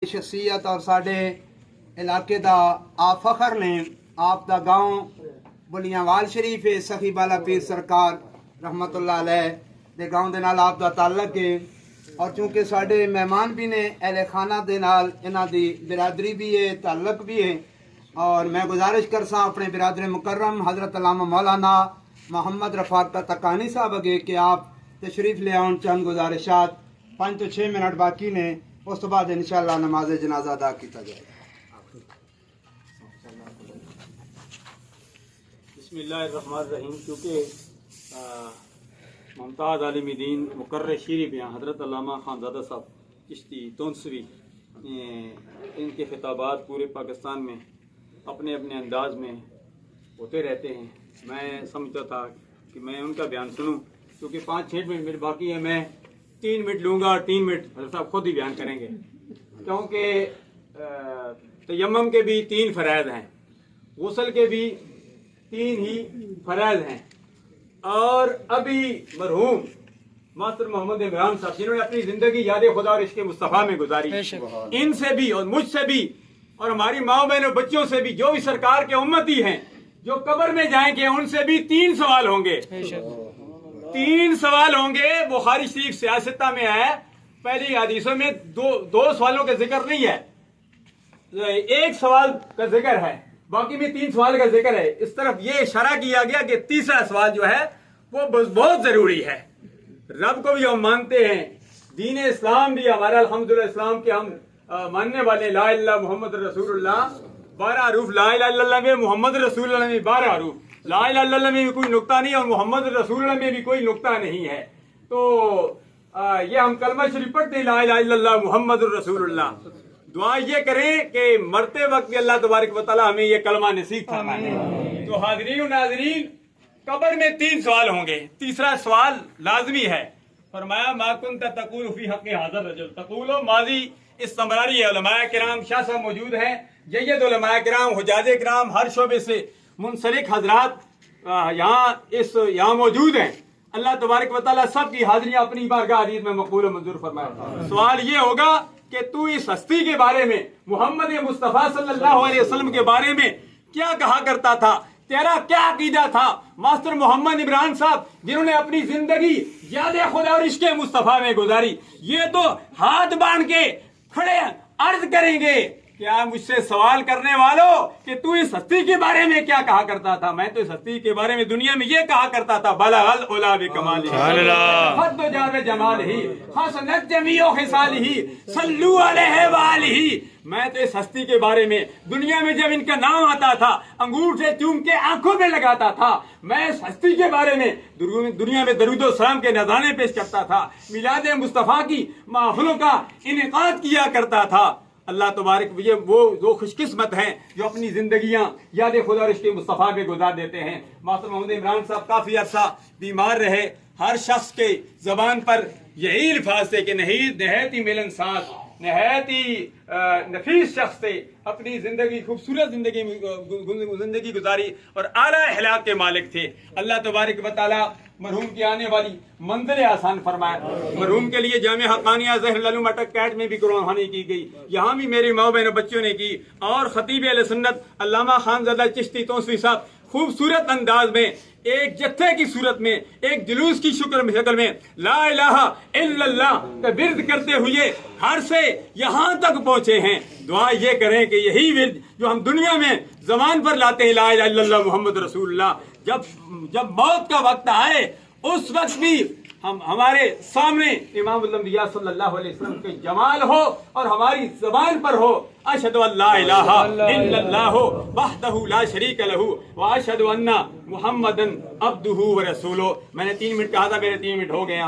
शख्सियत और साढ़े इलाके दा आप फखर ने। आप दा गांव बुलियावाल शरीफ है, सखी बाला पीर सरकार रहमतुल्लाह अलैह दे गांव दे नाल आप दा ताल्लुक है। और चूंकि साढ़े मेहमान भी ने अहले खाना दे नाल इन्हां दी बिरादरी भी है, ताल्लुक भी है। और मैं गुजारिश करसा अपने बिरादर मुकर्रम हजरत अल्लामा मौलाना मोहम्मद रफ़ाक का तकानी साहब अगे कि आप तशरीफ ले आउन। चंद गुजारिशात 5 तो 6 मिनट बाकी ने, उस तो बाद इंशाअल्लाह नमाज जनाजा अदा किया जाएगा। बिस्मिल्लाहिर्रहमानिर्रहीम। क्योंकि मुमताज़ आलिम दीन मुकर्रर शीरी बयां हज़रत अल्लामा खानज़ादा साहब चिश्ती तोंसवी इनके खिताबात पूरे पाकिस्तान में अपने अपने अंदाज में होते रहते हैं। मैं समझता था कि मैं उनका बयान सुनूं, क्योंकि 5-6 मिनट बाकी है। मैं 3 मिनट लूँगा और 3 मिनट हज़रत साहब खुद ही बयान करेंगे, क्योंकि तयम्मुम के भी 3 फ़राइज़ हैं, गुस्ल के भी 3 ही फ़राइज़ हैं। और अभी मरहूम मास्टर मोहम्मद इमरान साहब जिन्होंने अपनी ज़िंदगी याद खुदा और इश्क़ मुस्तफ़ा में गुजारी, इनसे भी और मुझसे भी और हमारी माओ बहनों बच्चों से भी, जो भी सरकार के उम्मती हैं जो कब्र में जाएंगे, उनसे भी 3 सवाल होंगे। 3 सवाल होंगे। बुखारी शरीफ सियासता में है, पहली हदीसों में दो सवालों का जिक्र नहीं है, 1 सवाल का जिक्र है, बाकी में 3 सवाल का जिक्र है। इस तरफ ये इशारा किया गया कि तीसरा सवाल जो है वो बहुत जरूरी है। रब को भी हम मानते हैं, दीन इस्लाम भी हमारा अल्हम्दुलिल्लाह इस्लाम के हम मानने वाले। ला इलाहा इल्लल्लाह मुहम्मद रसूलुल्लाह 12 हरूफ, ला इलाहा इल्लल्लाह में मोहम्मद रसूलुल्लाह में 12 हरूफ, ला इलाहा इल्लल्लाह में भी कोई नुक्ता नहीं और मोहम्मद रसूलुल्लाह में भी कोई नुक्ता नहीं है। तो ये हम कलमा शरीफ पढ़ते हैं, ला इलाहा इल्लल्लाह मुहम्मद रसूलुल्लाह। दुआ ये करें कि मरते वक्त भी अल्लाह तबारक व तआला हमें ये कलमा नसीब फरमाए। तो हाज़रीन व नाज़रीन, कब्र में 3 सवाल होंगे। तीसरा सवाल लाजमी है। फरमाया मा कुन्त तक़ूलु फी हक़्क़ि हाज़ा रजुल तक़ूलु माज़ी इस्तमरारी है। उलमाए किराम शाह साहब मौजूद हैं, जय्यद उलमाए किराम, हुजाजे किराम, हर शोबे से मुनसलिक हजरात यहाँ मौजूद हैं। अल्लाह तबारक व तआला सबकी हाजिरियां अपनी बारगाह अज़ीज़ में मकबूल मंजूर फरमाए। सवाल ये होगा कि तू इस हस्ती के बारे में, मोहम्मद मुस्तफ़ा सल्लल्लाहु अलैहि वसल्लम के बारे में क्या कहा करता था, तेरा क्या अकीदा था। मास्टर मोहम्मद इमरान साहब जिन्होंने अपनी जिंदगी याद खुदा और इश्क़ मुस्तफ़ा में गुजारी, ये तो हाथ बांध के खड़े अर्ज करेंगे क्या मुझसे सवाल करने वालों कि तू इस हस्ती के बारे में क्या कहा करता था। मैं तो इस हस्ती के बारे में दुनिया में ये कहा करता था, बलगल उला बिकमालिही हद जावे जमालिही हसनत जमीओ खिसालिही सल्लू अलैहि वालिही। मैं तो इस हस्ती के बारे में दुनिया में जब इनका नाम आता था अंगूर से चूम के आंखों में लगाता था। मैं इस हस्ती के बारे में दुनिया में दरूदो सलाम के नज़राने पेश करता था, मिलाद मुस्तफ़ा की महफिलों का इनेकाद किया करता था। अल्लाह तबारक ये वो जो खुशकिस्मत हैं जो अपनी जिंदगियां याद खुदा और इश्क़ मुस्तफ़ा पे गुजार देते हैं। मास्टर मोहम्मद इमरान साहब काफी अरसा बीमार रहे। हर शख्स के जबान पर यही अल्फाज थे कि नहायत ही मिलनसार, नहायत ही नफीस शख्स थे। अपनी जिंदगी खूबसूरत जिंदगी गुजारी और आला अखलाक के मालिक थे। अल्लाह तबारक व तआला मरहूम की आने वाली मंजिल आसान फरमाए। मरहूम के लिए जामे हक़ानिया ज़हरुल उलूम अटक कैट में भी कुरानी की गई, यहाँ भी मेरी माओ बहनों बच्चों ने की। और खतीब अहले सुन्नत अल्लामा खानज़ादा चिश्ती तोंसवी साहब खूबसूरत अंदाज में एक जत्थे की सूरत में, एक जुलूस की शक्ल में ला इलाहा इल्लल्लाह का विर्द करते हुए घर से यहाँ तक पहुंचे हैं। दुआ ये करें कि यही विर्द जो हम दुनिया में ज़बान पर लाते हैं, ला इलाहा इल्लल्लाह मुहम्मद रसूलुल्लाह, जब मौत का वक्त आए उस वक्त भी हमारे सामने इमाम अल-अंबिया सल्लल्लाहु अलैहि वसल्लम के जमाल हो और हमारी ज़बान पर हो, अशहदु अल्ला इलाहा इल्लल्लाहु वहदहु ला शरीका लहू व अशहदु अन्ना मुहम्मदन अब्दुहु व रसूलुहु। मैंने 3 मिनट कहा था, मेरे 3 मिनट हो गए।